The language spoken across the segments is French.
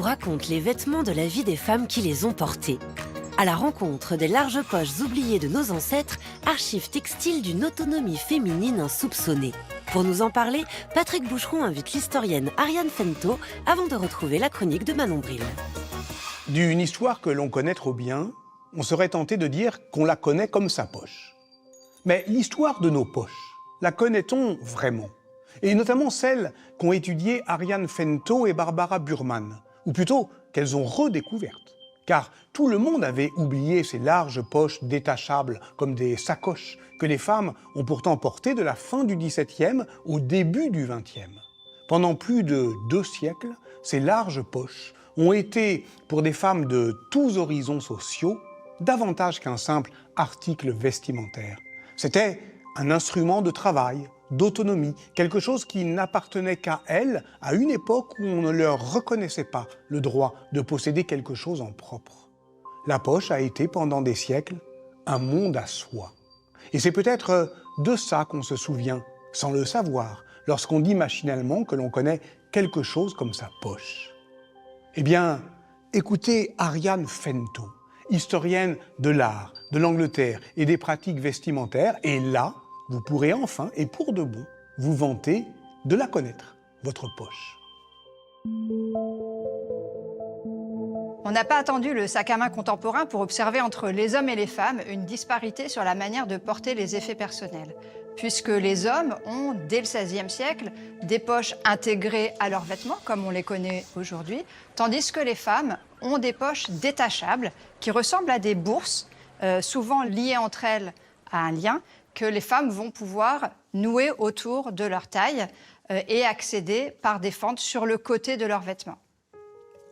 nous raconte les vêtements de la vie des femmes qui les ont portés. À la rencontre des larges poches oubliées de nos ancêtres, archives textiles d'une autonomie féminine insoupçonnée. Pour nous en parler, Patrick Boucheron invite l'historienne Ariane Fento avant de retrouver la chronique de Manon Bril. D'une histoire que l'on connaît trop bien, on serait tenté de dire qu'on la connaît comme sa poche. Mais l'histoire de nos poches, la connaît-on vraiment? Et notamment celle qu'ont étudiée Ariane Fento et Barbara Burman, ou plutôt qu'elles ont redécouvertes. Car tout le monde avait oublié ces larges poches détachables comme des sacoches que les femmes ont pourtant portées de la fin du XVIIe au début du XXe. Pendant plus de 2 siècles, ces larges poches ont été, pour des femmes de tous horizons sociaux, davantage qu'un simple article vestimentaire. C'était un instrument de travail, d'autonomie, quelque chose qui n'appartenait qu'à elles à une époque où on ne leur reconnaissait pas le droit de posséder quelque chose en propre. La poche a été pendant des siècles un monde à soi. Et c'est peut-être de ça qu'on se souvient, sans le savoir, lorsqu'on dit machinalement que l'on connaît quelque chose comme sa poche. Eh bien, écoutez Ariane Fento, historienne de l'art, de l'Angleterre et des pratiques vestimentaires, et là, vous pourrez enfin, et pour de bon, vous vanter de la connaître, votre poche. On n'a pas attendu le sac à main contemporain pour observer entre les hommes et les femmes une disparité sur la manière de porter les effets personnels. Puisque les hommes ont, dès le XVIe siècle, des poches intégrées à leurs vêtements, comme on les connaît aujourd'hui, tandis que les femmes ont des poches détachables qui ressemblent à des bourses, souvent liées entre elles à un lien, que les femmes vont pouvoir nouer autour de leur taille et accéder par des fentes sur le côté de leurs vêtements.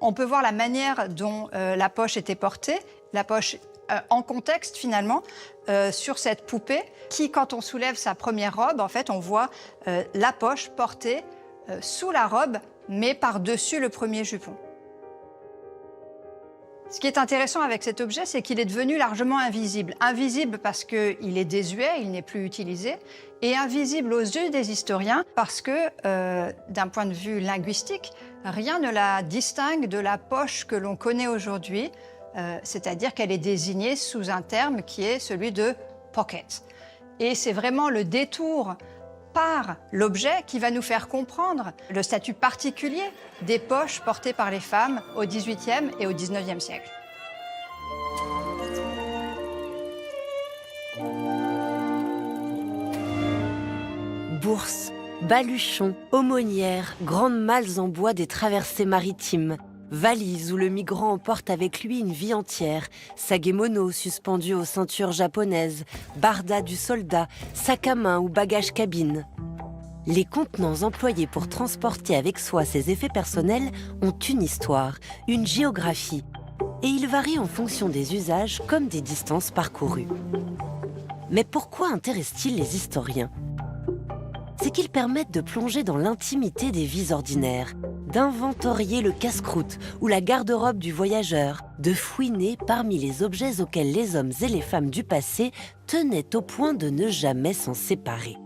On peut voir la manière dont la poche était portée, la poche en contexte finalement, sur cette poupée qui, quand on soulève sa première robe, en fait, on voit la poche portée sous la robe, mais par-dessus le premier jupon. Ce qui est intéressant avec cet objet, c'est qu'il est devenu largement invisible. Invisible parce qu'il est désuet, il n'est plus utilisé, et invisible aux yeux des historiens parce que, d'un point de vue linguistique, rien ne la distingue de la poche que l'on connaît aujourd'hui, c'est-à-dire qu'elle est désignée sous un terme qui est celui de pocket. Et c'est vraiment le détour par l'objet qui va nous faire comprendre le statut particulier des poches portées par les femmes au XVIIIe et au XIXe siècle. Bourses, baluchons, aumônières, grandes malles en bois des traversées maritimes, valises où le migrant emporte avec lui une vie entière, sagemono suspendu aux ceintures japonaises, barda du soldat, sac à main ou bagage cabine. Les contenants employés pour transporter avec soi ces effets personnels ont une histoire, une géographie, et ils varient en fonction des usages comme des distances parcourues. Mais pourquoi intéressent-ils les historiens ? C'est qu'ils permettent de plonger dans l'intimité des vies ordinaires, d'inventorier le casse-croûte ou la garde-robe du voyageur, de fouiner parmi les objets auxquels les hommes et les femmes du passé tenaient au point de ne jamais s'en séparer.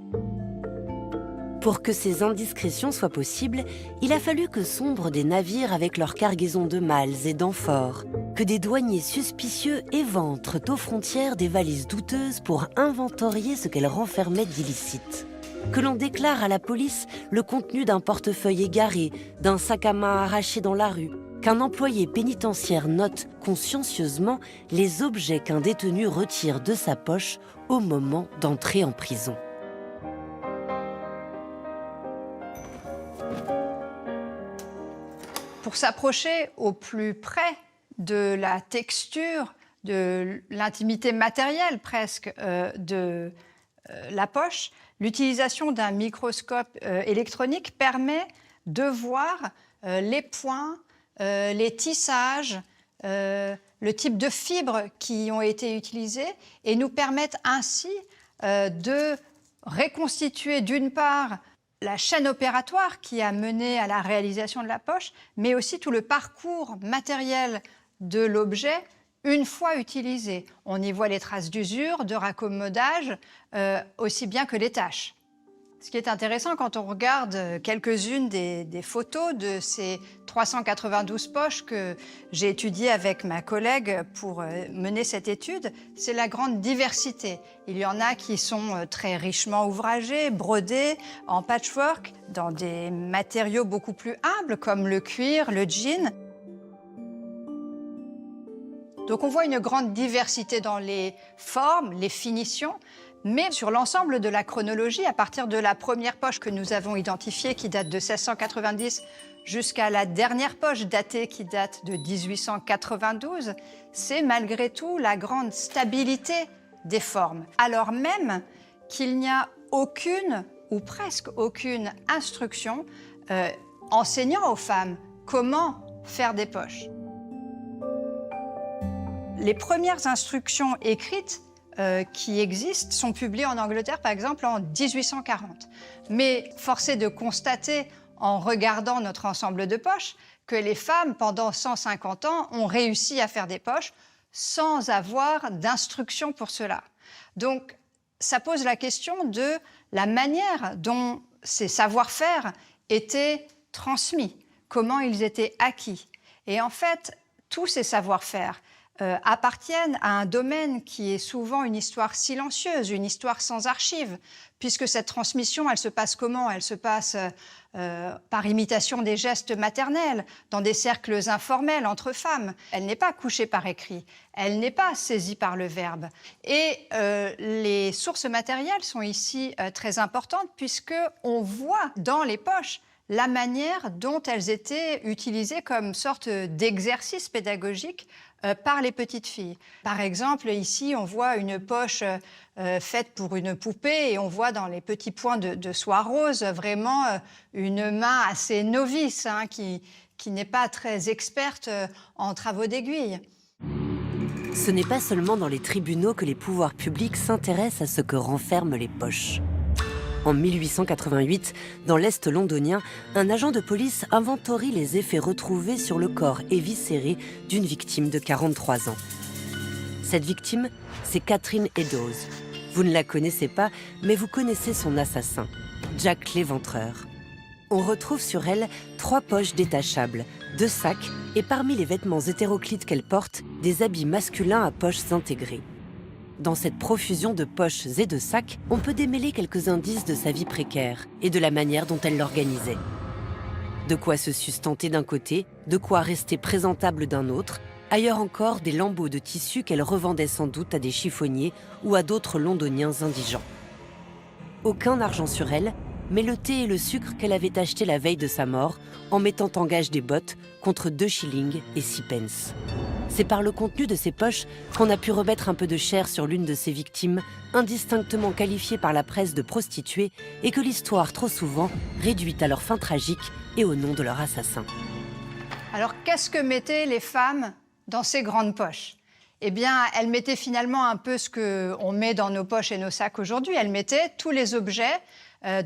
Pour que ces indiscrétions soient possibles, il a fallu que sombrent des navires avec leur cargaison de malles et d'amphores, que des douaniers suspicieux éventrent aux frontières des valises douteuses pour inventorier ce qu'elles renfermaient d'illicite, que l'on déclare à la police le contenu d'un portefeuille égaré, d'un sac à main arraché dans la rue, qu'un employé pénitentiaire note consciencieusement les objets qu'un détenu retire de sa poche au moment d'entrer en prison. Pour s'approcher au plus près de la texture, de l'intimité matérielle presque de la poche, l'utilisation d'un microscope électronique permet de voir les points, les tissages, le type de fibres qui ont été utilisées et nous permettent ainsi de reconstituer d'une part la chaîne opératoire qui a mené à la réalisation de la poche, mais aussi tout le parcours matériel de l'objet une fois utilisé. On y voit les traces d'usure, de raccommodage, aussi bien que les taches. Ce qui est intéressant quand on regarde quelques-unes des photos de ces 392 poches que j'ai étudiées avec ma collègue pour mener cette étude, c'est la grande diversité. Il y en a qui sont très richement ouvragées, brodées, en patchwork, dans des matériaux beaucoup plus humbles comme le cuir, le jean. Donc on voit une grande diversité dans les formes, les finitions, mais sur l'ensemble de la chronologie, à partir de la première poche que nous avons identifiée, qui date de 1690, jusqu'à la dernière poche datée qui date de 1892, c'est malgré tout la grande stabilité des formes, alors même qu'il n'y a aucune, ou presque aucune, instruction enseignant aux femmes comment faire des poches. Les premières instructions écrites qui existent sont publiées en Angleterre, par exemple, en 1840. Mais force est de constater, en regardant notre ensemble de poches, que les femmes, pendant 150 ans, ont réussi à faire des poches sans avoir d'instruction pour cela. Donc, ça pose la question de la manière dont ces savoir-faire étaient transmis, comment ils étaient acquis. Et en fait, tous ces savoir-faire appartiennent à un domaine qui est souvent une histoire silencieuse, une histoire sans archives, puisque cette transmission, elle se passe comment? Elle se passe par imitation des gestes maternels, dans des cercles informels entre femmes. Elle n'est pas couchée par écrit, elle n'est pas saisie par le verbe. Et les sources matérielles sont ici très importantes, puisqu'on voit dans les poches la manière dont elles étaient utilisées comme sorte d'exercice pédagogique par les petites filles. Par exemple, ici, on voit une poche faite pour une poupée et on voit dans les petits points de soie rose vraiment une main assez novice, hein, qui n'est pas très experte en travaux d'aiguille. Ce n'est pas seulement dans les tribunaux que les pouvoirs publics s'intéressent à ce que renferment les poches. En 1888, dans l'Est londonien, un agent de police inventorie les effets retrouvés sur le corps éviscéré d'une victime de 43 ans. Cette victime, c'est Catherine Eddowes. Vous ne la connaissez pas, mais vous connaissez son assassin, Jack l'Éventreur. On retrouve sur elle 3 poches détachables, 2 sacs et parmi les vêtements hétéroclites qu'elle porte, des habits masculins à poches intégrées. Dans cette profusion de poches et de sacs, on peut démêler quelques indices de sa vie précaire et de la manière dont elle l'organisait. De quoi se sustenter d'un côté, de quoi rester présentable d'un autre, ailleurs encore des lambeaux de tissu qu'elle revendait sans doute à des chiffonniers ou à d'autres londoniens indigents. Aucun argent sur elle, mais le thé et le sucre qu'elle avait achetés la veille de sa mort en mettant en gage des bottes contre 2 shillings et 6 pence. C'est par le contenu de ces poches qu'on a pu remettre un peu de chair sur l'une de ces victimes, indistinctement qualifiées par la presse de prostituées, et que l'histoire, trop souvent, réduit à leur fin tragique et au nom de leur assassin. Alors, qu'est-ce que mettaient les femmes dans ces grandes poches? Eh bien, elles mettaient finalement un peu ce qu'on met dans nos poches et nos sacs aujourd'hui. Elles mettaient tous les objets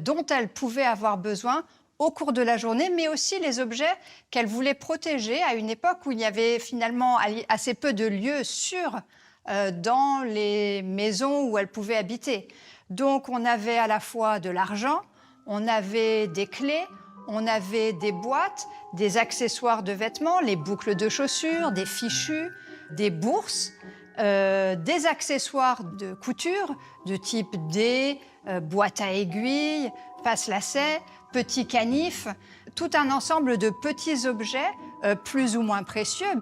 dont elles pouvaient avoir besoin au cours de la journée, mais aussi les objets qu'elles voulaient protéger à une époque où il y avait finalement assez peu de lieux sûrs dans les maisons où elles pouvaient habiter. Donc on avait à la fois de l'argent, on avait des clés, on avait des boîtes, des accessoires de vêtements, les boucles de chaussures, des fichus, des bourses, des accessoires de couture de type dés, boîte à aiguilles, passe-lacets, petits canifs, tout un ensemble de petits objets plus ou moins précieux.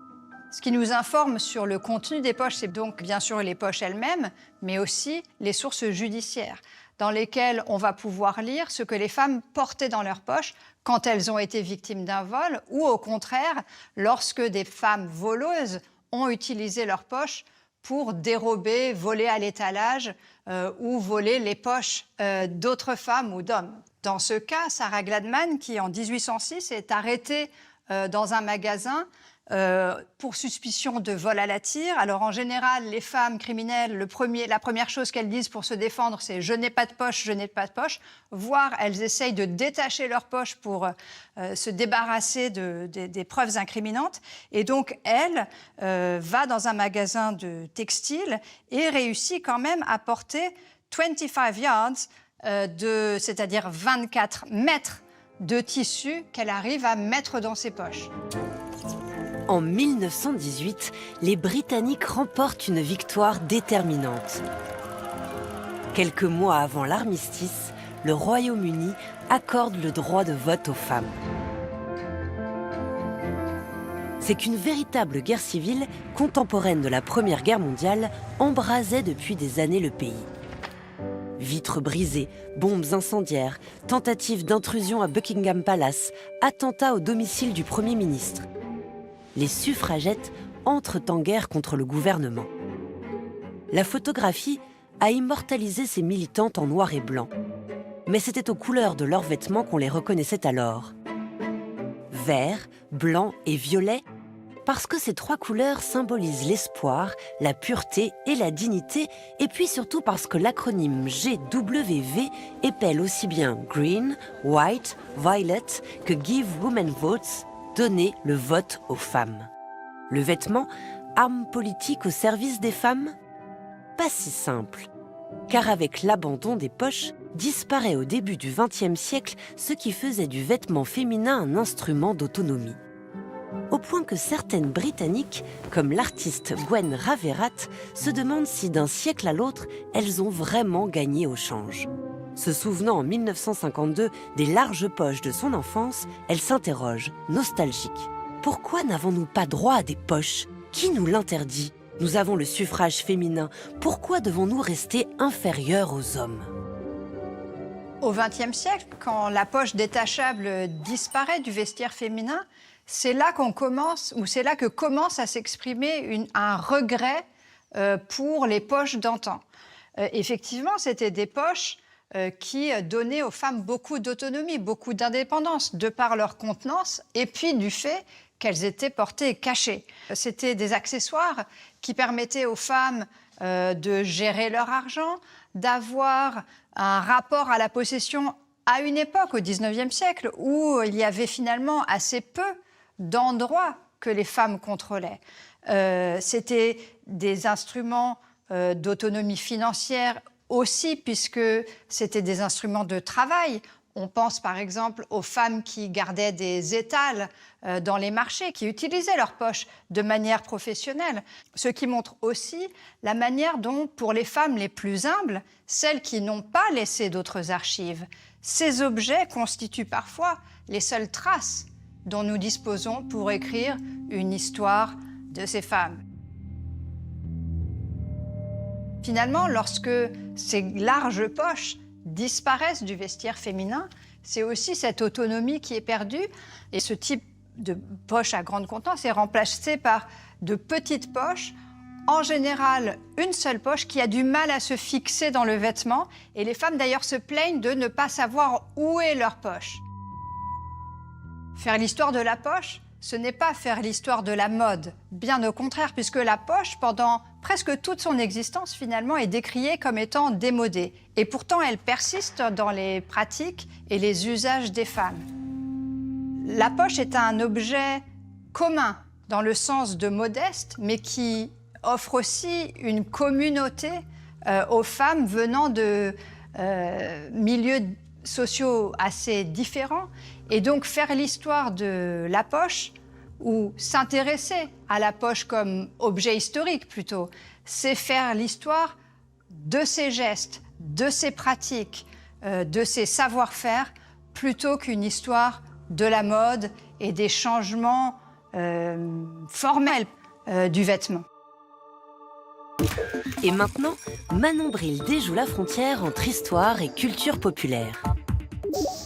Ce qui nous informe sur le contenu des poches, c'est donc bien sûr les poches elles-mêmes, mais aussi les sources judiciaires, dans lesquelles on va pouvoir lire ce que les femmes portaient dans leurs poches quand elles ont été victimes d'un vol, ou au contraire, lorsque des femmes voleuses ont utilisé leurs poches pour dérober, voler à l'étalage ou voler les poches d'autres femmes ou d'hommes. Dans ce cas, Sarah Gladman, qui en 1806 est arrêtée dans un magasin pour suspicion de vol à la tire. Alors en général, les femmes criminelles, la première chose qu'elles disent pour se défendre, c'est « je n'ai pas de poche, je n'ai pas de poche », voire elles essayent de détacher leur poche pour se débarrasser des preuves incriminantes. Et donc elle va dans un magasin de textile et réussit quand même à porter 25 yards c'est-à-dire 24 mètres de tissu qu'elle arrive à mettre dans ses poches. En 1918, les Britanniques remportent une victoire déterminante. Quelques mois avant l'armistice, le Royaume-Uni accorde le droit de vote aux femmes. C'est qu'une véritable guerre civile, contemporaine de la Première Guerre mondiale, embrasait depuis des années le pays. Vitres brisées, bombes incendiaires, tentatives d'intrusion à Buckingham Palace, attentats au domicile du Premier ministre. Les suffragettes entrent en guerre contre le gouvernement. La photographie a immortalisé ces militantes en noir et blanc. Mais c'était aux couleurs de leurs vêtements qu'on les reconnaissait alors. Vert, blanc et violet, parce que ces trois couleurs symbolisent l'espoir, la pureté et la dignité, et puis surtout parce que l'acronyme GWV épelle aussi bien Green, White, Violet que Give Women Votes, donner le vote aux femmes. Le vêtement, arme politique au service des femmes? Pas si simple, car avec l'abandon des poches, disparaît au début du XXe siècle ce qui faisait du vêtement féminin un instrument d'autonomie. Au point que certaines Britanniques, comme l'artiste Gwen Raverat, se demandent si d'un siècle à l'autre, elles ont vraiment gagné au change. Se souvenant en 1952 des larges poches de son enfance, elle s'interroge, nostalgique. Pourquoi n'avons-nous pas droit à des poches? Qui nous l'interdit? Nous avons le suffrage féminin. Pourquoi devons-nous rester inférieurs aux hommes? Au XXe siècle, quand la poche détachable disparaît du vestiaire féminin, c'est là que commence à s'exprimer un regret pour les poches d'antan. Effectivement, c'était des poches qui donnaient aux femmes beaucoup d'autonomie, beaucoup d'indépendance, de par leur contenance et puis du fait qu'elles étaient portées cachées. C'était des accessoires qui permettaient aux femmes de gérer leur argent, d'avoir un rapport à la possession à une époque, au XIXe siècle, où il y avait finalement assez peu d'endroits que les femmes contrôlaient. C'était des instruments d'autonomie financière aussi, puisque c'était des instruments de travail. On pense par exemple aux femmes qui gardaient des étals dans les marchés, qui utilisaient leurs poches de manière professionnelle. Ce qui montre aussi la manière dont, pour les femmes les plus humbles, celles qui n'ont pas laissé d'autres archives, ces objets constituent parfois les seules traces dont nous disposons pour écrire une histoire de ces femmes. Finalement, lorsque ces larges poches disparaissent du vestiaire féminin, c'est aussi cette autonomie qui est perdue. Et ce type de poche à grande contenance est remplacé par de petites poches, en général une seule poche qui a du mal à se fixer dans le vêtement. Et les femmes d'ailleurs se plaignent de ne pas savoir où est leur poche. Faire l'histoire de la poche, ce n'est pas faire l'histoire de la mode, bien au contraire, puisque la poche, pendant presque toute son existence, finalement, est décriée comme étant démodée. Et pourtant, elle persiste dans les pratiques et les usages des femmes. La poche est un objet commun, dans le sens de modeste, mais qui offre aussi une communauté aux femmes venant de milieux sociaux assez différents. Et donc faire l'histoire de la poche, ou s'intéresser à la poche comme objet historique plutôt, c'est faire l'histoire de ses gestes, de ses pratiques, de ses savoir-faire, plutôt qu'une histoire de la mode et des changements formels du vêtement. Et maintenant, Manon Bril déjoue la frontière entre histoire et culture populaire.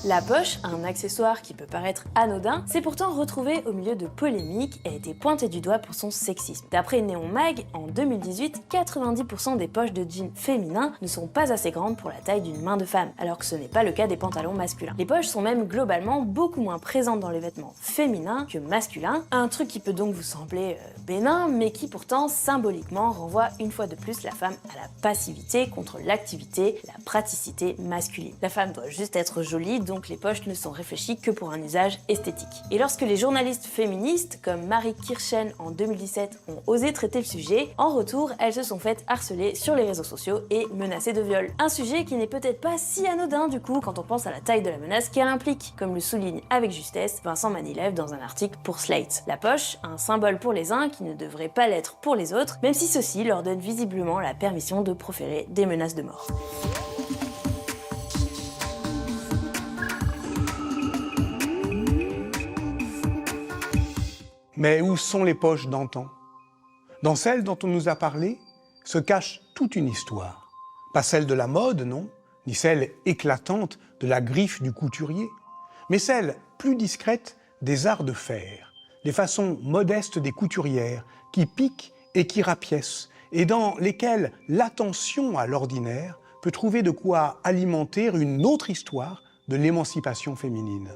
La poche, un accessoire qui peut paraître anodin, s'est pourtant retrouvé au milieu de polémiques et a été pointé du doigt pour son sexisme. D'après Néon Mag, en 2018, 90% des poches de jeans féminins ne sont pas assez grandes pour la taille d'une main de femme, alors que ce n'est pas le cas des pantalons masculins. Les poches sont même globalement beaucoup moins présentes dans les vêtements féminins que masculins, un truc qui peut donc vous sembler bénin, mais qui pourtant symboliquement renvoie une fois de plus la femme à la passivité contre l'activité, la praticité masculine. La femme doit juste être jolie, donc les poches ne sont réfléchies que pour un usage esthétique. Et lorsque les journalistes féministes, comme Marie Kirchen en 2017, ont osé traiter le sujet, en retour, elles se sont faites harceler sur les réseaux sociaux et menacées de viol. Un sujet qui n'est peut-être pas si anodin du coup quand on pense à la taille de la menace qu'elle implique, comme le souligne avec justesse Vincent Manilev dans un article pour Slate. La poche, un symbole pour les uns qui ne devrait pas l'être pour les autres, même si ceux-ci leur donnent visiblement la permission de proférer des menaces de mort. Mais où sont les poches d'antan? Dans celles dont on nous a parlé se cache toute une histoire. Pas celle de la mode, non, ni celle éclatante de la griffe du couturier, mais celle plus discrète des arts de faire, des façons modestes des couturières qui piquent et qui rapiècent, et dans lesquelles l'attention à l'ordinaire peut trouver de quoi alimenter une autre histoire de l'émancipation féminine.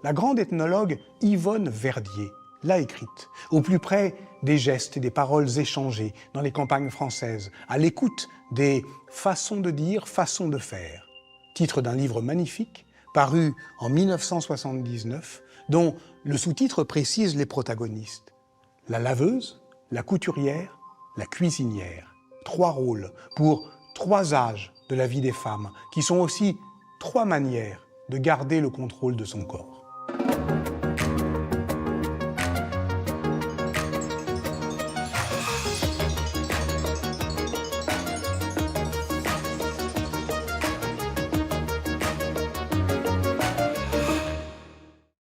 La grande ethnologue Yvonne Verdier l'a écrite, au plus près des gestes et des paroles échangées dans les campagnes françaises, à l'écoute des façons de dire, façons de faire. Titre d'un livre magnifique, paru en 1979, dont le sous-titre précise les protagonistes. La laveuse, la couturière, la cuisinière. 3 rôles pour 3 âges de la vie des femmes, qui sont aussi 3 manières de garder le contrôle de son corps.